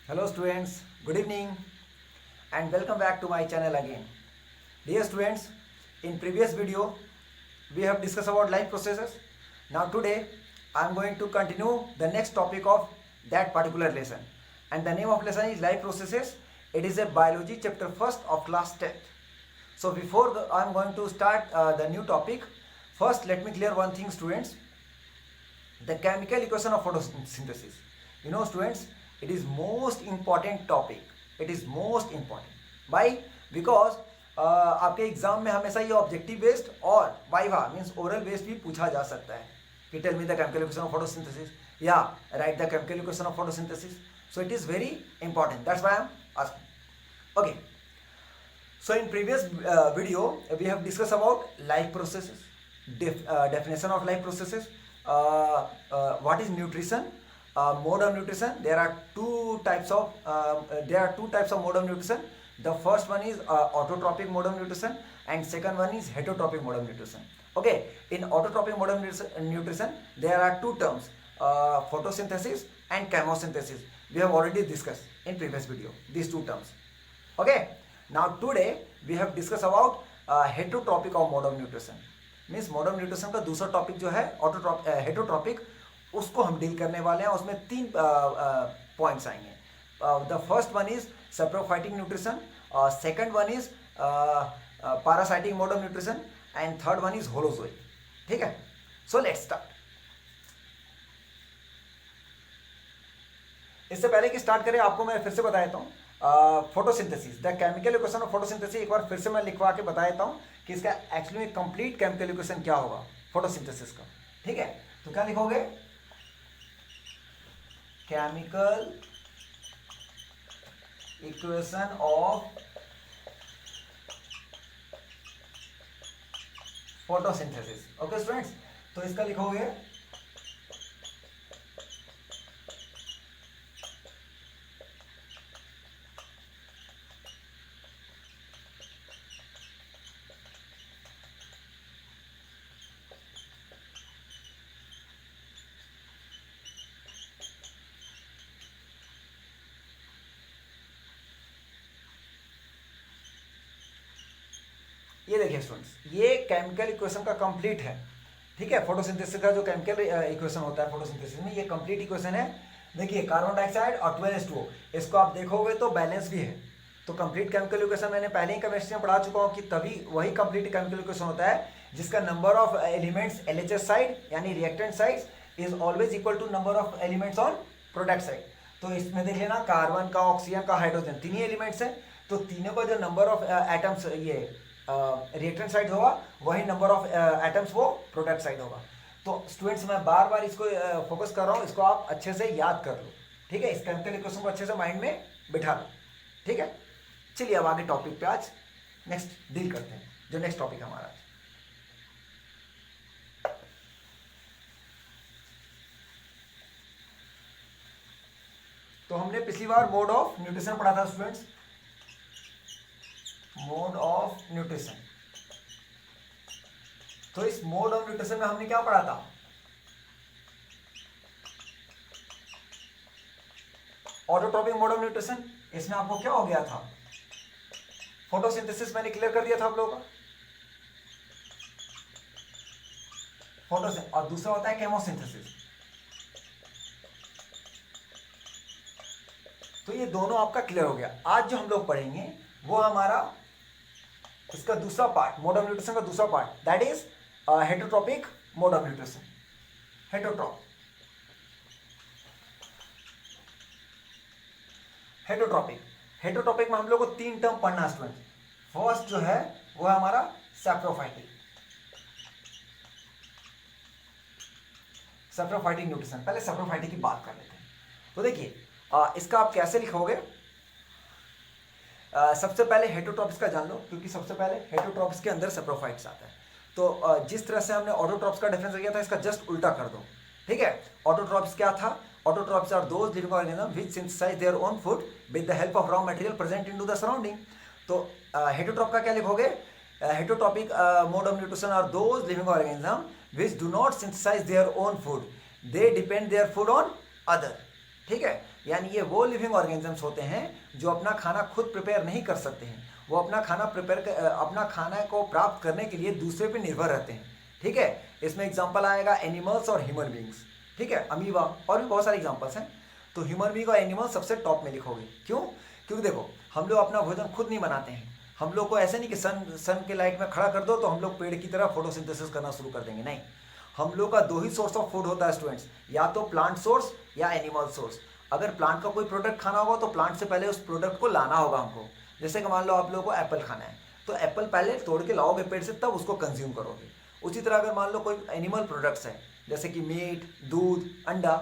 Hello students, good evening and welcome back to my channel again. Dear students, in previous video we have discussed about life processes. Now today I am going to continue the next topic of that particular lesson. And the name of lesson is life processes. It is a biology chapter first of class 10th. So before I am going to start the new topic, first let me clear one thing students. The chemical equation of photosynthesis. You know students, it is most important topic. It is most important. Why? Because आपके exam में हमेशा ये objective based और viva means oral based भी पूछा जा सकता है कि tell me the chemical equation of photosynthesis या write the chemical equation of photosynthesis. So it is very important. That's why I am asking. Okay. So in previous video we have discussed about life processes, definition of life processes, what is nutrition, mode of nutrition. There are two types of mode of nutrition. The first one is autotrophic mode of nutrition and second one is heterotrophic mode of nutrition. Okay, in autotrophic mode of nutrition there are two terms, photosynthesis and chemosynthesis. We have already discussed in previous video these two terms. Okay, now today we have discussed about heterotrophic of mode of nutrition. Means mod of nutrition का दूसरा topic जो है heterotrophic, उसको हम deal करने वाले हैं. उसमें तीन पॉइंट्स आएंगे. The first one is saprophytic nutrition, second one is parasitic mode of nutrition and third one is holozoic. ठीक है, सो लेट्स स्टार्ट. इससे पहले कि स्टार्ट करें आपको मैं फिर से बता देता हूँ photosynthesis, the chemical equation of photosynthesis. एक बार फिर से मैं लिखवा के बता देता हूँ कि इसका एक्चुअली में कंप्लीट केमिकल इक्वेशन क्या होगा फोटोसिंथेसिस का. ठीक है, तो क्या लिखोगे? Chemical equation of photosynthesis. Okay students, तो इसका लिखोगे ये देखिए स्टूडेंट्स, ये केमिकल इक्वेशन का कंप्लीट है. ठीक है, फोटोसिंथेसिस का जो केमिकल इक्वेशन होता है फोटोसिंथेसिस में, ये कंप्लीट इक्वेशन है. देखिए कार्बन डाइऑक्साइड और 12H2O, इसको आप देखोगे तो बैलेंस भी है. तो कंप्लीट केमिकल इक्वेशन मैंने पहले ही केमिस्ट्री में पढ़ा चुका हूँ कि तभी वही कंप्लीट केमिकल इक्वेशन होता है जिसका number of elements LHS side यानी reactant side is always equal to number of elements on product side. तो इसमें देख लेना, कार्बन का, ऑक्सीजन का, हाइड्रोजन, तीन ही एलिमेंट्स हैं. तो तीनों का जो नंबर ऑफ एटम्स ये रिएक्टेंट साइड होगा वही नंबर ऑफ एटम्स वो प्रोडक्ट साइड होगा. तो स्टूडेंट्स मैं बार बार इसको फोकस कर रहा हूँ, इसको आप अच्छे से याद कर लो. ठीक है, इस केमिकल इक्वेशन को अच्छे से माइंड में बिठा लो. ठीक है, चलिए अब आगे टॉपिक पे आज नेक्स्ट डील करते हैं. जो नेक्स्ट टॉपिक हमारा, तो हमने पिछली बार मोड ऑफ न्यूट्रिशन पढ़ा था स्टूडेंट्स. मोड ऑफ न्यूट्रिशन, तो इस मोड ऑफ न्यूट्रिशन में हमने क्या पढ़ा था? Autotrophic mode of nutrition. इसमें आपको क्या हो गया था? फोटोसिंथेसिस मैंने क्लियर कर दिया था आप लोगों का. फोटोसिंथेसिस और दूसरा होता है केमोसिंथेसिस. तो ये दोनों आपका क्लियर हो गया. आज जो हम लोग पढ़ेंगे वो हमारा इसका दूसरा पार्ट, मोड ऑफ न्यूट्रिशन का दूसरा part, that is heterotrophic mode of nutrition. Heterotrophic में हम लोग को तीन टर्म पढ़ना स्टूडेंट. फर्स्ट जो है वो है हमारा सैप्रोफाइटिक न्यूट्रिशन. पहले सैप्रोफाइटिक की बात कर लेते हैं. तो देखिए इसका आप कैसे लिखोगे? सबसे पहले हेटरोट्रॉपिक्स का जान लो, क्योंकि सबसे पहले हेटरोट्रॉपिक्स के अंदर सैप्रोफाइट्स आता है. तो जिस तरह से हमने ऑटोट्रॉप्स का डिफरेंस किया था, इसका जस्ट उल्टा कर दो. ठीक है, ऑटोट्रॉप्स क्या था? Autotrophs are those living organism which synthesize their own food with the help of raw material present into the surrounding. तो हेटरोट्रॉप का क्या लिखोगे? Heterotrophic mode of nutrition are those living organism which do not synthesize their own food, they depend their food on other. ठीक है, यानी ये वो living organisms होते हैं जो अपना खाना खुद प्रिपेयर नहीं कर सकते हैं, वो अपना खाना को प्राप्त करने के लिए दूसरे पे निर्भर रहते हैं। ठीक है, इसमें एग्जांपल आएगा एनिमल्स और ह्यूमन बींग्स। ठीक है, अमीबा और भी बहुत सारे एग्जांपल्स हैं। तो ह्यूमन बींग और एनिमल सबसे टॉप में लिखोगे। क्यों? क्योंकि देखो हम लोग अपना भोजन खुद नहीं बनाते हैं। हम लोग को ऐसे नहीं कि सन के लाइट में खड़ा कर दो तो हम लोग पेड़ की तरह फोटोसिंथेसिस करना शुरू कर देंगे, नहीं। हम लोग का दो ही सोर्स ऑफ फूड होता है स्टूडेंट्स, या तो प्लांट सोर्स या एनिमल सोर्स। अगर प्लांट का कोई प्रोडक्ट खाना होगा तो प्लांट से पहले उस प्रोडक्ट को लाना होगा हमको। जैसे कि मान लो आप लोगों को एप्पल खाना है तो एप्पल पहले तोड़ के लाओगे पेड़ से, तब उसको कंज्यूम करोगे। उसी तरह अगर मान लो कोई एनिमल प्रोडक्ट्स है जैसे कि मीट, दूध, अंडा,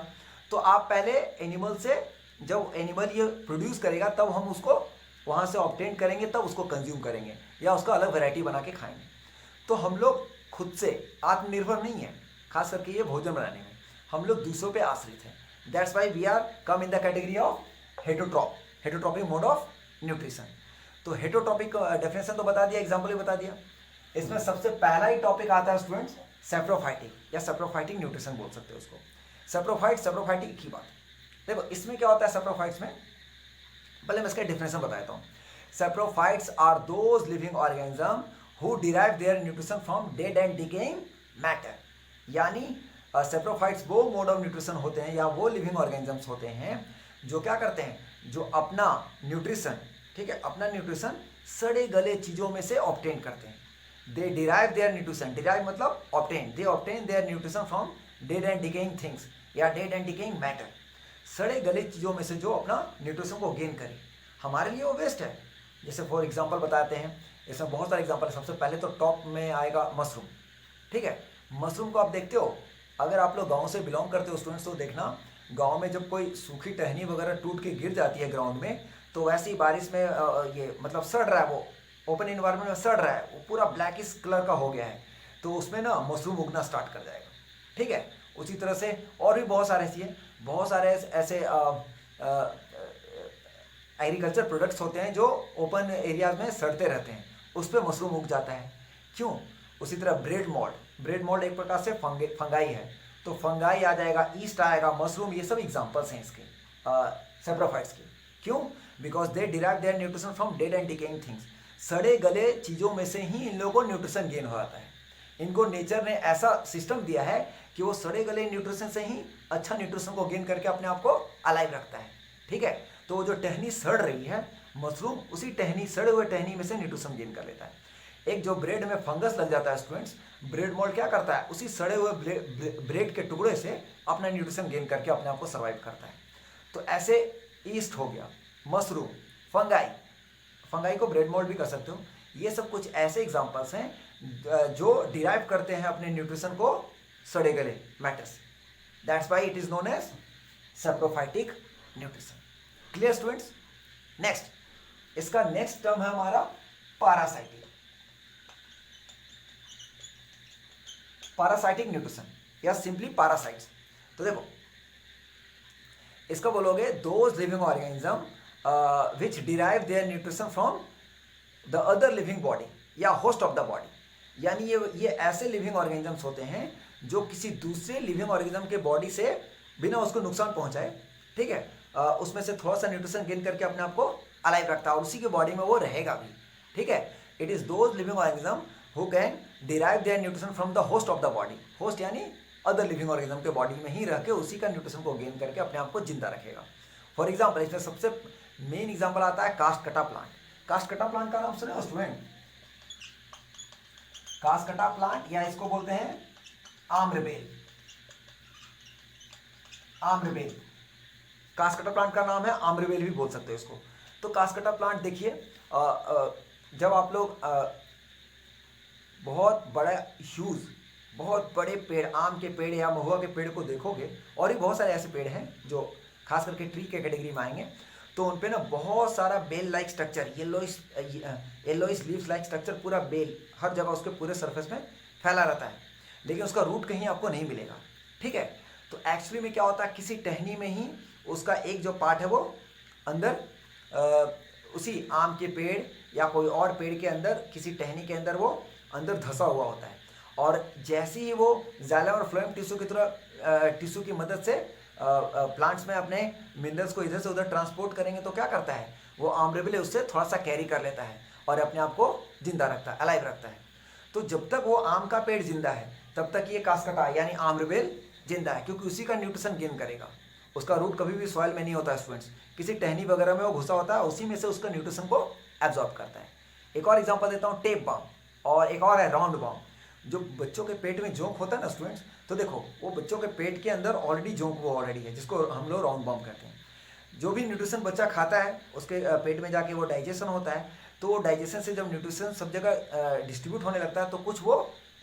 तो आप पहले एनिमल से, जब एनिमल ये प्रोड्यूस करेगा तब हम उसको वहाँ से ऑब्टेन करेंगे, तब उसको कंज्यूम करेंगे या उसका अलग वैरायटी बना के खाएंगे। तो हम लोग खुद से आत्मनिर्भर नहीं है, खास करके ये भोजन बनाने में हम लोग दूसरों पे आश्रित हैं। That's why we are come in the category of heterotrophic mode of nutrition. तो हेटरोट्रॉपिक डेफिनेशन तो बता दिया, एग्जाम्पल भी बता दिया। इसमें सबसे पहला ही टॉपिक आता है स्टूडेंट्स सैप्रोफाइटिक या सैप्रोफाइटिक न्यूट्रिशन बोल सकते हो उसको। सैप्रोफाइटिक की बात देखो, इसमें क्या होता है सैप्रोफाइट्स में, पहले मैं इसका डेफिनेशन बताता हूँ। Saprophytes are those living organism who derive their nutrition from dead and decaying matter. यानी सैप्रोफाइट्स वो मोड ऑफ न्यूट्रिशन होते हैं या वो लिविंग ऑर्गेनिजम्स होते हैं जो क्या करते हैं, जो अपना न्यूट्रिशन, ठीक है, अपना न्यूट्रिशन सड़े गले चीज़ों में से ऑब्टेन करते हैं। दे डिराइव देयर न्यूट्रिशन, डिराइव मतलब obtain, they obtain there nutrition from dead and decaying things या डेड एंड डिकेइंग मैटर। सड़े गले चीज़ों में से जो अपना न्यूट्रिशन को गेन करे, हमारे लिए वो वेस्ट है। जैसे फॉर एग्जांपल बताते हैं, इसमें बहुत सारे एग्जांपल है। सबसे पहले तो टॉप में आएगा मशरूम। ठीक है, मशरूम को आप देखते हो, अगर आप लोग गांव से बिलोंग करते हो स्टूडेंट्स तो देखना, गांव में जब कोई सूखी टहनी वगैरह टूट के गिर जाती है ग्राउंड में, तो वैसे ही बारिश में ये मतलब सड़ रहा है, वो ओपन इन्वायरमेंट में सड़ रहा है, वो पूरा ब्लैकिश कलर का हो गया है, तो उसमें ना मशरूम उगना स्टार्ट कर जाएगा। ठीक है, उसी तरह से और भी बहुत सारे ऐसे एग्रीकल्चर प्रोडक्ट्स होते हैं जो ओपन एरियाज में सड़ते रहते हैं, उस पर मशरूम उग जाता है। क्यों? उसी तरह ब्रेड मोल्ड एक प्रकार से फंगाई है, तो फंगाई आ जाएगा, ईस्ट आएगा, मशरूम, ये सब एग्जांपल्स हैं इसके सैप्रोफाइट्स के। क्यों? Because they derive their nutrition from dead and decaying things. सड़े गले चीज़ों में से ही इन लोगों को न्यूट्रिशन गेन हो जाता है। इनको नेचर ने ऐसा सिस्टम दिया है कि वो सड़े गले न्यूट्रिशन से ही अच्छा न्यूट्रिशन को गेन करके अपने आप को अलाइव रखता है। ठीक है, तो वो जो टहनी सड़ रही है, मशरूम उसी सड़े हुए टहनी में से न्यूट्रिशन गेन कर लेता है। एक जो ब्रेड में फंगस लग जाता है स्टूडेंट्स, ब्रेड मोल्ड क्या करता है, उसी सड़े हुए ब्रेड के टुकड़े से अपना न्यूट्रिशन गेन करके अपने आप को सर्वाइव करता है। तो ऐसे ईस्ट हो गया, मशरूम, फंगाई को ब्रेड मोल्ड भी कर सकते हो। ये सब कुछ ऐसे एग्जांपल्स हैं जो डिराइव करते हैं अपने न्यूट्रिशन को सड़े गले matters. That's why it is known as saprophytic nutrition. Clear students? Next, इसका नेक्स्ट टर्म है हमारा पैरासाइटिक न्यूट्रिशन या सिंपली पैरासाइट्स। तो देखो इसका बोलोगे those living organism which derive their nutrition from the other living body या होस्ट ऑफ द बॉडी। यानी ये ऐसे लिविंग ऑर्गेनिजम्स होते हैं जो किसी दूसरे लिविंग ऑर्गेनिज्म के बॉडी से बिना उसको नुकसान पहुंचाए, ठीक है, उसमें से थोड़ा सा न्यूट्रिशन गेन करके अपने आप को अलाइव रखता है और उसी के बॉडी में वो रहेगा भी। ठीक है, it is those living organism who can derive their nutrition from the host of the body. Host यानी अदर लिविंग ऑर्गेनिज्म के बॉडी में ही रह के उसी का न्यूट्रिशन को गेन करके अपने आप को जिंदा रखेगा। फॉर एग्जाम्पल, इसमें सबसे मेन एग्जाम्पल आता है कास्टकटा प्लांट। कास्टकटा प्लांट का नाम सुने स्टूडेंट? कास्टकटा प्लांट या इसको बोलते हैं आम्रबेल। कास्टकटा प्लांट का नाम है, आम्रबेल भी बोल सकते हो इसको। तो कास्टकटा प्लांट देखिए, जब आप लोग बहुत बड़े पेड़, आम के पेड़ या महुआ के पेड़ को देखोगे, और भी बहुत सारे ऐसे पेड़ हैं जो खास करके ट्री के कैटेगरी में आएंगे, तो उन पे ना बहुत सारा बेल like structure, yellowish leaves like structure, पूरा बेल हर जगह उसके पूरे सरफेस में फैला रहता है, लेकिन उसका रूट कहीं आपको नहीं मिलेगा। ठीक है, तो एक्चुअली में क्या होता है, किसी टहनी में ही उसका एक जो पार्ट है वो अंदर उसी आम के पेड़ या कोई और पेड़ के अंदर, किसी टहनी के अंदर वो अंदर धंसा हुआ होता है, और जैसे ही वो जाइलम और फ्लोएम टिश्यू की मदद से प्लांट्स में अपने मिनरल्स को इधर से उधर ट्रांसपोर्ट करेंगे तो क्या करता है, वो आर्मरेबल उससे थोड़ा सा कैरी कर लेता है और अपने आप को जिंदा रखता है, अलाइव रखता है। तो जब तक वो आम का पेड़ जिंदा है तब तक ये कास्कटा यानी आर्मरेबल जिंदा है, क्योंकि उसी का न्यूट्रिशन गेन करेगा। उसका रूट कभी भी सॉइल में नहीं होता है स्टूडेंट्स, किसी टहनी वगैरह में वो घुसा होता है, उसी में से उसका न्यूट्रिशन को एब्जॉर्ब करता है। एक और एग्जांपल देता हूँ, टेप बाम, और एक और है राउंड बाम। जो बच्चों के पेट में जोंक होता है ना स्टूडेंट्स, तो देखो वो बच्चों के पेट के अंदर ऑलरेडी जोंक वो ऑलरेडी है, जिसको हम लोग राउंड बाम कहते हैं। जो भी न्यूट्रिशन बच्चा खाता है उसके पेट में जाके वो डाइजेशन होता है, तो वो डाइजेशन से जब न्यूट्रिशन सब जगह डिस्ट्रीब्यूट होने लगता है तो कुछ वो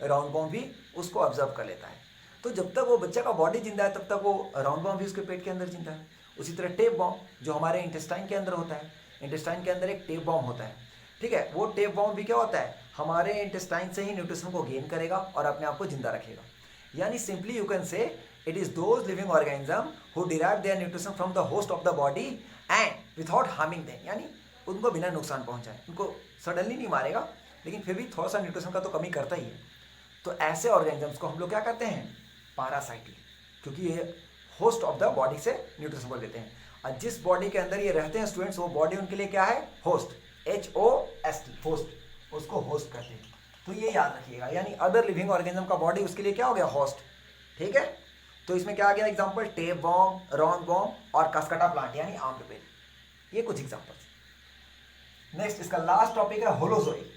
राउंड बाम भी उसको ऑब्जर्व कर लेता है। तो जब तक वो बच्चा का बॉडी जिंदा है तब तक वो राउंड बाम भी उसके पेट के अंदर जिंदा है। उसी तरह टेप बाम जो हमारे इंटेस्टाइन के अंदर होता है, इंटेस्टाइन के अंदर एक टेप बाम होता है, ठीक है। वो टेप बाम भी क्या होता है, हमारे इंटेस्टाइन से ही न्यूट्रिशन को गेन करेगा और अपने आप को जिंदा रखेगा। यानी simply you can say it is those living organism who derive their nutrition from the host of the body and without harming them, यानी उनको बिना नुकसान पहुंचाए, उनको सडनली नहीं मारेगा लेकिन फिर भी थोड़ा सा न्यूट्रिशन का तो कमी करता ही है। तो ऐसे ऑर्गेनिजम्स को हम लोग क्या कहते हैं, पैरासाइटिक, क्योंकि ये होस्ट ऑफ द बॉडी से न्यूट्रिशन को लेते हैं। और जिस बॉडी के अंदर ये रहते हैं स्टूडेंट्स, वो बॉडी उनके लिए क्या है, होस्ट, HOST, होस्ट, उसको होस्ट कहते हैं। तो ये याद रखिएगा, यानी अदर लिविंग ऑर्गेनिज्म का बॉडी उसके लिए क्या हो गया, होस्ट, ठीक है। तो इसमें क्या आ गया example, tapeworm, roundworm और कास्कटा प्लांट यानी आर्मरेबल, ये कुछ एग्जांपल्स। नेक्स्ट इसका लास्ट टॉपिक है होलोजोइक।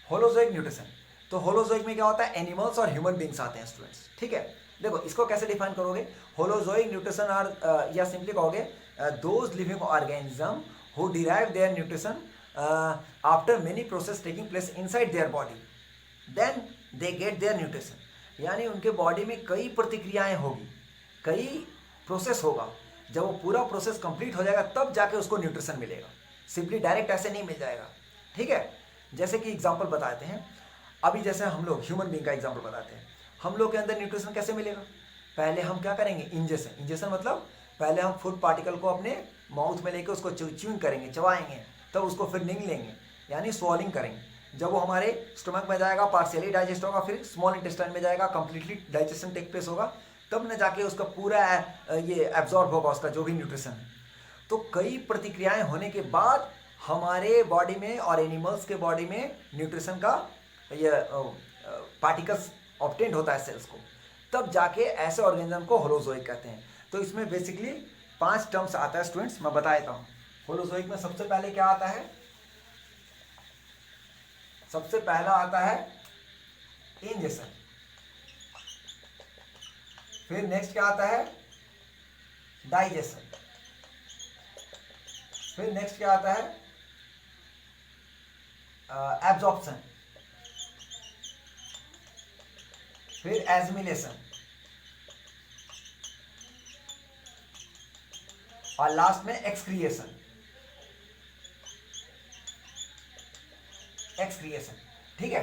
Holozoic nutrition. तो होलोजोइक में क्या होता है, एनिमल्स और ह्यूमन बींग्स आते हैं स्टूडेंट्स, ठीक है। देखो इसको कैसे डिफाइन करोगे, होलोजोइक न्यूट्रिशन आर या सिंपली कहोगे those living organism who derive their nutrition after many process taking place inside their body then they get their nutrition. यानी उनके बॉडी में कई प्रतिक्रियाएं होगी, कई प्रोसेस होगा, जब वो पूरा प्रोसेस कंप्लीट हो जाएगा तब जाके उसको न्यूट्रिशन मिलेगा, सिंपली डायरेक्ट ऐसे नहीं मिल जाएगा, ठीक है। जैसे कि एग्जांपल बताते हैं, अभी जैसे हम लोग ह्यूमन बींग का एग्जांपल बताते हैं, हम लोग के अंदर न्यूट्रिशन कैसे मिलेगा, पहले हम क्या करेंगे, इंजेक्शन। इंजेक्शन मतलब पहले हम फूड पार्टिकल को अपने माउथ में लेकर उसको च्यूइंग करेंगे, चबाएंगे, तब उसको फिर निगल लेंगे यानी स्वॉलिंग करेंगे। जब वो हमारे स्टमक में जाएगा पार्शियली डाइजेस्ट होगा, फिर स्मॉल इंटेस्टाइन में जाएगा, कंप्लीटली डाइजेशन टेक प्लेस होगा, तब न जाके उसका पूरा ये एब्जॉर्ब होगा उसका जो भी न्यूट्रिशन है। तो कई प्रतिक्रियाएं होने के बाद हमारे बॉडी में और एनिमल्स के बॉडी में न्यूट्रिशन का ये पार्टिकल्स ऑब्टेंड होता है सेल्स को, तब जाके ऐसे ऑर्गेनिज्म को होलोजोइक कहते हैं। तो इसमें बेसिकली 5 टर्म्स आता है स्टूडेंट्स, मैं बता देता हूँ। होलोजोइक में सबसे पहले क्या आता है, सबसे पहला आता है इंजेक्शन, फिर नेक्स्ट क्या आता है, डाइजेशन, फिर नेक्स्ट क्या आता है, एब्जॉर्प्शन, फिर एजिमिलेशन और लास्ट में एक्सक्रिएशन। ठीक है।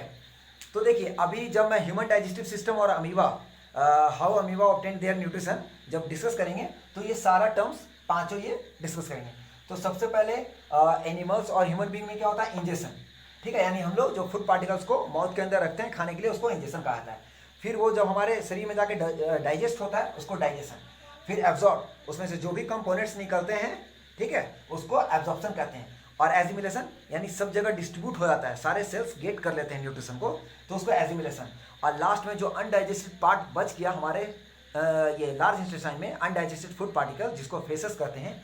तो देखिए अभी जब मैं ह्यूमन डाइजेस्टिव सिस्टम और amoeba, how amoeba obtain their nutrition जब डिस्कस करेंगे तो ये सारा टर्म्स पांचों ये डिस्कस करेंगे। तो सबसे पहले एनिमल्स और ह्यूमन बीइंग में क्या होता है, इंजेक्शन, ठीक है। यानी हम लोग जो फूड पार्टिकल्स को माउथ के अंदर रखते हैं खाने के लिए, उसको इंजेक्शन कहा जाता है। फिर वो जब हमारे शरीर में जाके डाइजेस्ट होता है उसको डाइजेशन, फिर एब्जॉर्ब, उसमें से जो भी कंपोनेंट्स निकलते हैं, ठीक है, उसको एब्जॉर्प्शन कहते हैं। और एजिमिलेशन यानी सब जगह डिस्ट्रीब्यूट हो जाता है, सारे सेल्स गेट कर लेते हैं न्यूट्रिशन को, तो उसको एजिमिलेशन। और लास्ट में जो अनडाइजेस्टेड पार्ट बच गया हमारे ये लार्ज इंटेस्टाइन में, अनडाइजेस्टेड फूड पार्टिकल जिसको फेसेस कहते हैं,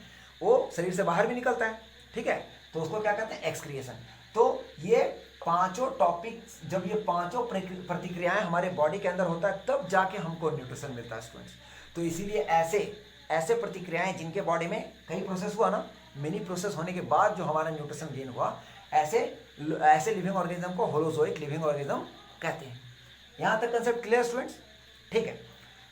वो शरीर से बाहर भी निकलता है, ठीक है, तो उसको क्या कहते हैं, एक्सक्रिएशन। तो ये पांचों टॉपिक्स, जब ये पांचों प्रतिक्रियाएं हमारे बॉडी के अंदर होता है तब जाके हमको न्यूट्रिशन मिलता है स्टूडेंट्स। तो इसीलिए ऐसे प्रतिक्रियाएं जिनके बॉडी में कई प्रोसेस हुआ ना, मिनी प्रोसेस होने के बाद जो हमारा न्यूट्रिशन गेन हुआ, ऐसे लिविंग ऑर्गेनिज्म को होलोजोइक लिविंग ऑर्गेनिज्म कहते हैं। यहाँ तक कंसेप्ट क्लियर स्टूडेंट्स, ठीक है।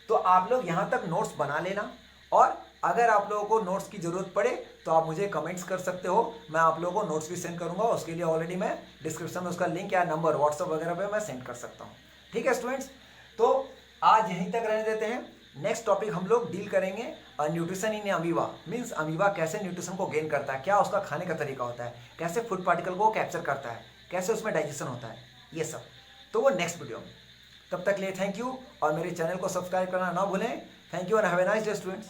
तो आप लोग यहाँ तक नोट्स बना लेना, और अगर आप लोगों को नोट्स की ज़रूरत पड़े तो आप मुझे कमेंट्स कर सकते हो, मैं आप लोगों को नोट्स भी सेंड करूँगा। उसके लिए ऑलरेडी मैं डिस्क्रिप्शन में उसका लिंक या नंबर व्हाट्सअप वगैरह पे मैं सेंड कर सकता हूँ, ठीक है स्टूडेंट्स। तो आज यहीं तक रहने देते हैं। नेक्स्ट टॉपिक हम लोग डील करेंगे nutrition in amoeba, means amoeba कैसे न्यूट्रिशन को गेन करता है, क्या उसका खाने का तरीका होता है, कैसे फूड पार्टिकल को कैप्चर करता है, कैसे उसमें डाइजेशन होता है, ये सब तो वो नेक्स्ट वीडियो में। तब तक लिए थैंक यू और मेरे चैनल को सब्सक्राइब करना ना भूलें। Thank you and have a nice day students.